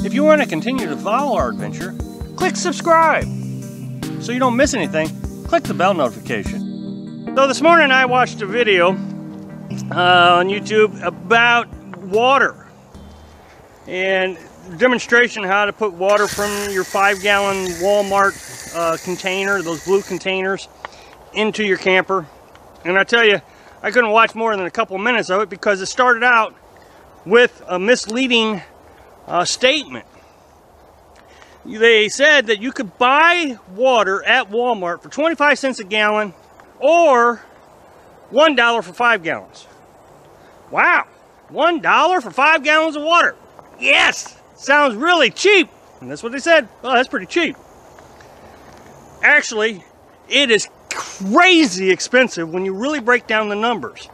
If you want to continue to follow our adventure, click subscribe. So you don't miss anything, click the bell notification. So this morning I watched a video on YouTube about water and demonstration how to put water from your 5-gallon Walmart container, those blue containers, into your camper. And I tell you, I couldn't watch more than a couple of minutes of it because it started out with a misleading statement. They said that you could buy water at Walmart for 25 cents a gallon or $1 for 5 gallons. Wow, $1 for 5 gallons of water. Yes, sounds really cheap. And that's what they said. Well, that's pretty cheap. Actually, it is crazy expensive when you really break down the numbers.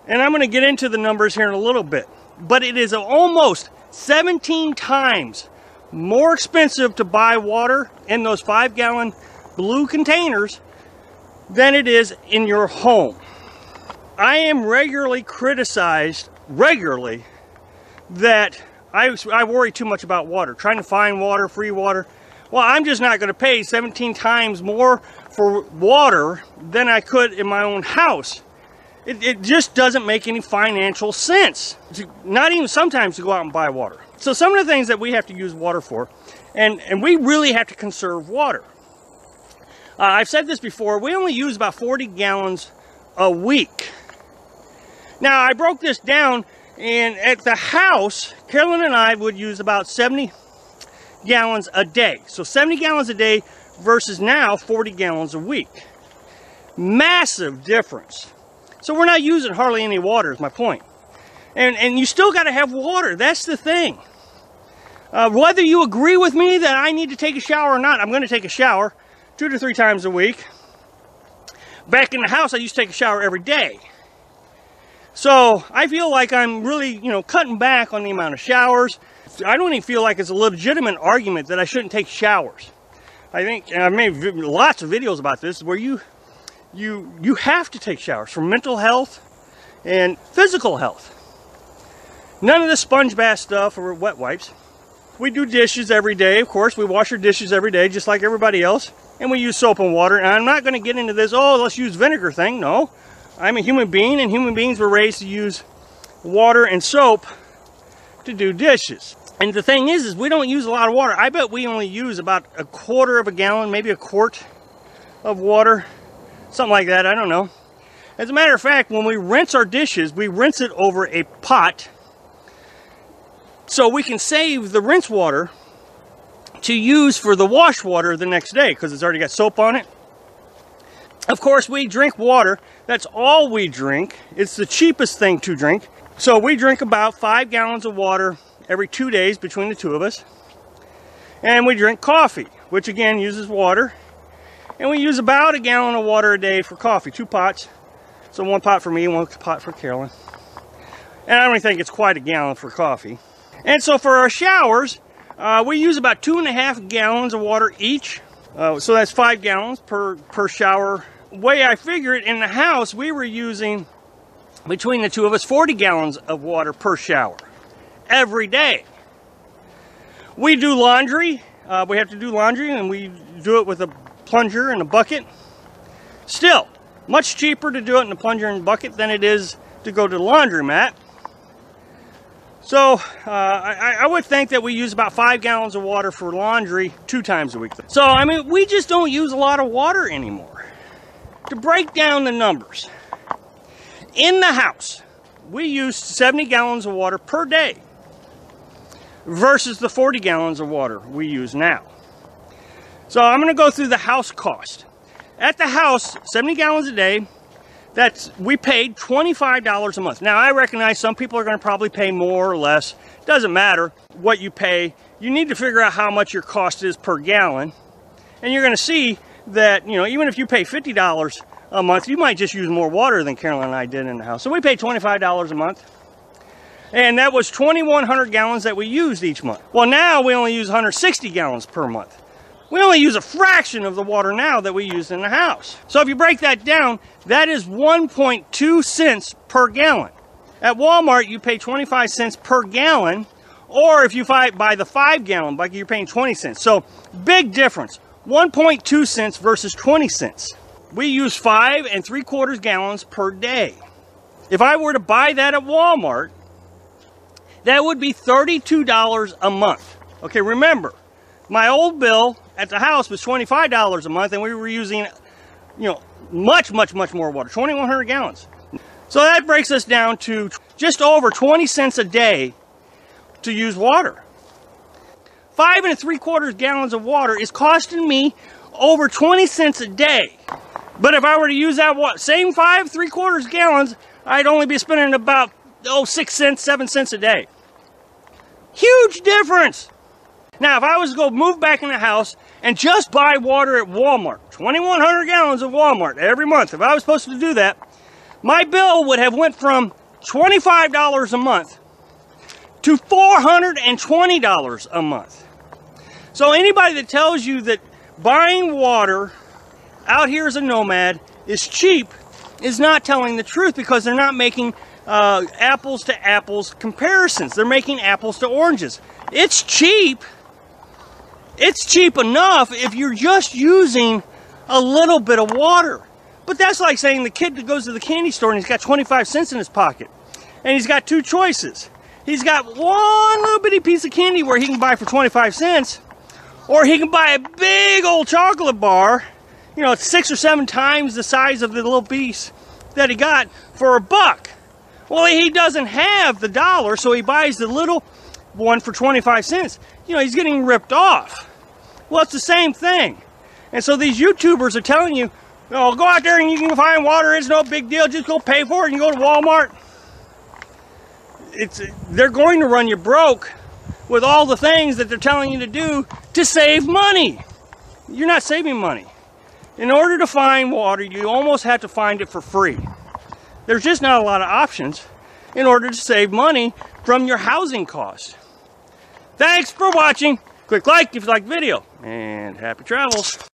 And I'm going to get into the numbers here in a little bit. But it is almost 17 times more expensive to buy water in those 5-gallon blue containers than it is in your home. I am regularly criticized, that I worry too much about water, trying to find water, free water. Well, I'm just not going to pay 17 times more for water than I could in my own house. It just doesn't make any financial sense, not even sometimes to go out and buy water. So some of the things that we have to use water for, and we really have to conserve water. I've said this before, we only use about 40 gallons a week. Now, I broke this down, and at the house, Carolyn and I would use about 70 gallons a day. So 70 gallons a day versus now 40 gallons a week. Massive difference. So we're not using hardly any water is my point. And you still got to have water. That's the thing. Whether you agree with me that I need to take a shower or not, I'm going to take a shower 2 to 3 times a week. Back in the house, I used to take a shower every day. So I feel like I'm really, cutting back on the amount of showers. I don't even feel like it's a legitimate argument that I shouldn't take showers. I think, and I've made lots of videos about this, where you have to take showers for mental health and physical health. None of the sponge bath stuff or wet wipes. We do dishes every day, of course. We wash our dishes every day, just like everybody else. And we use soap and water. And I'm not going to get into this, oh, let's use vinegar thing. No. I'm a human being, and human beings were raised to use water and soap to do dishes. And the thing is we don't use a lot of water. I bet we only use about 1/4 of a gallon, maybe 1/4 of water. Something like that, I don't know. As a matter of fact, when we rinse our dishes, we rinse it over a pot so we can save the rinse water to use for the wash water the next day because it's already got soap on it. Of course, we drink water. That's all we drink. It's the cheapest thing to drink. So we drink about 5 gallons of water every 2 days between the two of us. And we drink coffee, which again uses water. And we use about 1 gallon of water a day for coffee, 2 pots. So 1 pot for me, 1 pot for Carolyn. And I don't think it's quite 1 gallon for coffee. And so for our showers, we use about 2.5 gallons of water each. So that's 5 gallons per shower. The way I figure it, in the house, we were using, between the two of us, 40 gallons of water per shower every day. We do laundry. We have to do laundry, and we do it with a plunger and a bucket. Still, much cheaper to do it in a plunger and bucket than it is to go to the laundromat. So I would think that we use about 5 gallons of water for laundry 2 times a week. So I mean, we just don't use a lot of water anymore. To break down the numbers, in the house we use 70 gallons of water per day versus the 40 gallons of water we use now. So I'm going to go through the house cost. At the house, 70 gallons a day, we paid $25 a month. Now, I recognize some people are going to probably pay more or less. It doesn't matter what you pay. You need to figure out how much your cost is per gallon. And you're going to see that, even if you pay $50 a month, you might just use more water than Carolyn and I did in the house. So we paid $25 a month. And that was 2,100 gallons that we used each month. Well, now we only use 160 gallons per month. We only use a fraction of the water now that we use in the house. So if you break that down, that is 1.2 cents per gallon. At Walmart, you pay 25 cents per gallon, Or if you buy the 5-gallon bucket, you're paying 20 cents. So big difference, 1.2 cents versus 20 cents. We use 5 3/4 gallons per day. If I were to buy that at Walmart, that would be $32 a month. Okay, remember, my old bill at the house was $25 a month, and we were using, you know, much more water, 2,100 gallons. So that breaks us down to just over 20 cents a day to use water. 5 3/4 gallons of water is costing me over 20 cents a day. But if I were to use that same 5 3/4 gallons, I'd only be spending about 6 cents, 7 cents a day. Huge difference. Now, if I was to go move back in the house and just buy water at Walmart, 2,100 gallons of Walmart every month, if I was supposed to do that, my bill would have went from $25 a month to $420 a month. So anybody that tells you that buying water out here as a nomad is cheap is not telling the truth, because they're not making apples to apples comparisons. They're making apples to oranges. It's cheap. It's cheap enough if you're just using a little bit of water. But that's like saying the kid that goes to the candy store and he's got 25 cents in his pocket. And he's got two choices. He's got one little bitty piece of candy where he can buy for 25 cents. Or he can buy a big old chocolate bar, you know, it's 6 or 7 times the size of the little piece that he got, for $1. Well, he doesn't have the dollar, so he buys the little one for 25 cents. You know, he's getting ripped off. Well, it's the same thing. And so these YouTubers are telling you, oh, go out there and you can find water, it's no big deal, just go pay for it and go to Walmart. They're going to run you broke with all the things that they're telling you to do to save money. You're not saving money. In order to find water, you almost have to find it for free. There's just not a lot of options in order to save money from your housing costs. Thanks for watching. Click like if you like the video, and happy travels.